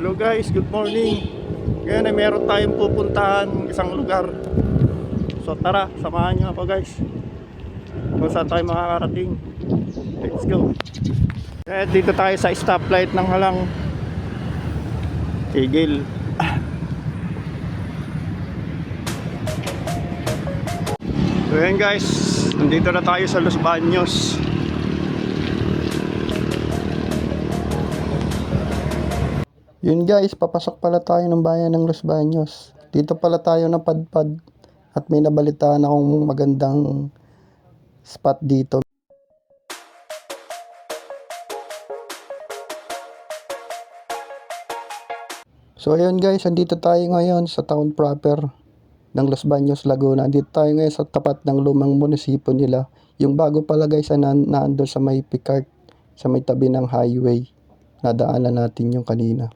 Hello guys, good morning. Ngayon ay meron tayong pupuntahan isang lugar. So tara, samahan nyo ako guys kung saan tayo makakarating. Let's go. Dito tayo sa stoplight ng Halang. Tigil. So yan guys, nandito na tayo sa Los Baños. Yun guys, papasok pala tayo ng bayan ng Los Baños. Dito pala tayo napadpad at may nabalitaan akong magandang spot dito. So ayun guys, andito tayo ngayon sa town proper ng Los Baños, Laguna. Andito tayo ngayon sa tapat ng lumang munisipyo nila. Yung bago pala guys, naandun sa may Picart, sa may tabi ng highway. Nadaanan natin yung kanina.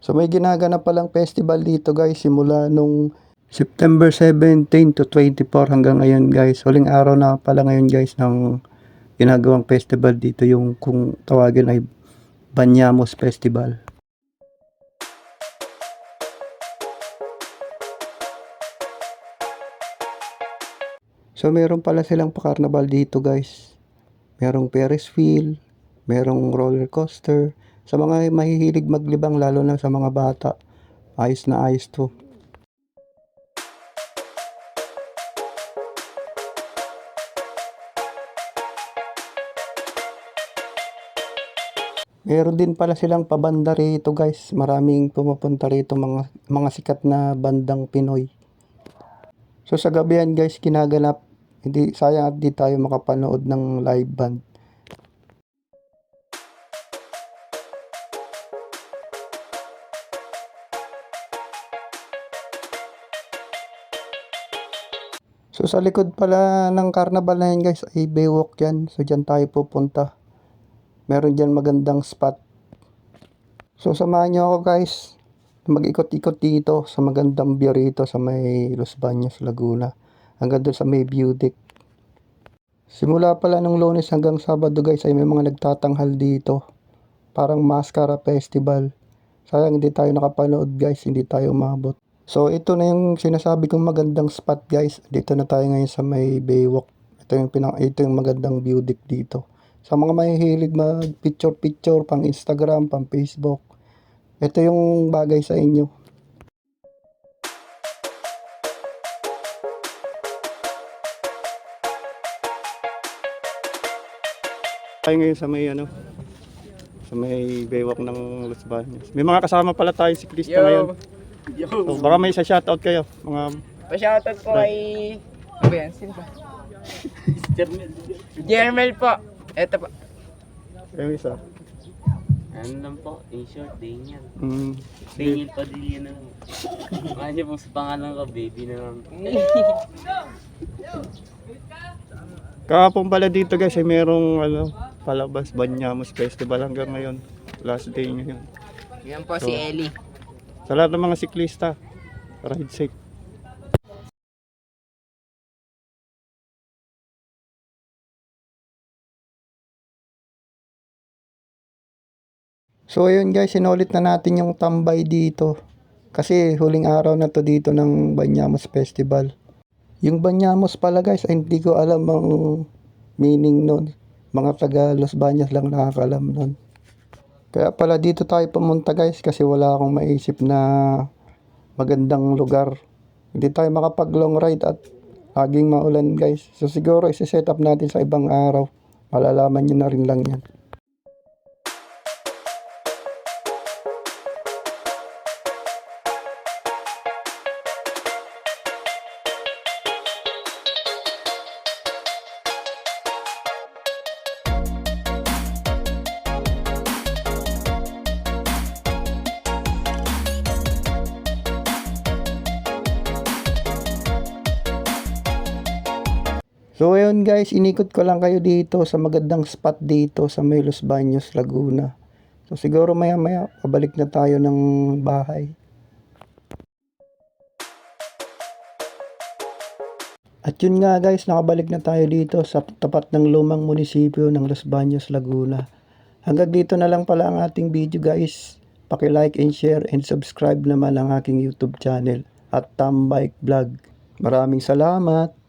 So may ginaganap palang festival dito guys simula nung September 17 to 24 hanggang ngayon guys. Huling araw na pala ngayon guys ng ginagawang festival dito, yung kung tawagin ay Banyamos Festival. So meron pala silang pa-carnival dito guys. Merong Ferris wheel, merong roller coaster. Sa mga mahihilig maglibang, lalo na sa mga bata, ayos na ayos to. Meron din pala silang pabanda rito guys. Maraming pumupunta rito, mga sikat na bandang Pinoy. So sa gabi yan guys kinaganap. Hindi, sayang at di tayo makapanood ng live band. So sa likod pala ng carnival na yan guys ay Baywalk yan. So dyan tayo pupunta. Meron dyan magandang spot. So samahan nyo ako guys. Mag-ikot-ikot dito sa magandang view rito sa may Los Baños, Laguna. Hanggang doon sa may view deck. Simula pala nung Lunes hanggang Sabado guys ay may mga nagtatanghal dito. Parang Mascara Festival. Sayang hindi tayo nakapanood guys. Hindi tayo umabot. So ito na yung sinasabi kong magandang spot guys. Dito na tayo ngayon sa may Baywalk. Ito yung magandang view deck dito. Sa mga mahihilig mag picture pang Instagram, pang Facebook, ito yung bagay sa inyo. Tayo ngayon sa may sa may Baywalk ng Los Baños. May mga kasama pala tayong siklista ngayon. So, baka may isa shoutout kayo, mga Pa-shoutout po kay... Ano ba yan? Sino ba? Jermel po. Eto po. kayo isa. Ano lang po, in short, Daniel. Mm. Daniel Padilla na lang. Kaya niyo po sa pangalan ko, baby na lang. Kahapon pala dito guys ay merong palabas Banyamos Festival hanggang ngayon. Last day ngayon. Yan po si Ellie. Sa lahat ng mga siklista, ride safe. So ayun guys, sinulit na natin yung tambay dito. Kasi huling araw na to dito ng Banyamos Festival. Yung Banyamos pala guys, ay hindi ko alam ang meaning nun. Mga taga Los Baños lang nakakalam nun. Kaya pala dito tayo pumunta guys kasi wala akong maisip na magandang lugar. Hindi tayo makapag long ride at laging maulan guys. So siguro isi-set up natin sa ibang araw. Malalaman nyo na rin lang yan. So ayun guys, inikot ko lang kayo dito sa magandang spot dito sa may Los Baños, Laguna. So siguro maya maya pabalik na tayo ng bahay. At yun nga guys, nakabalik na tayo dito sa tapat ng lumang munisipyo ng Los Baños, Laguna. Hanggang dito na lang pala ang ating video guys. Paki-like and share and subscribe naman ang aking YouTube channel at Tambike Vlog. Maraming salamat!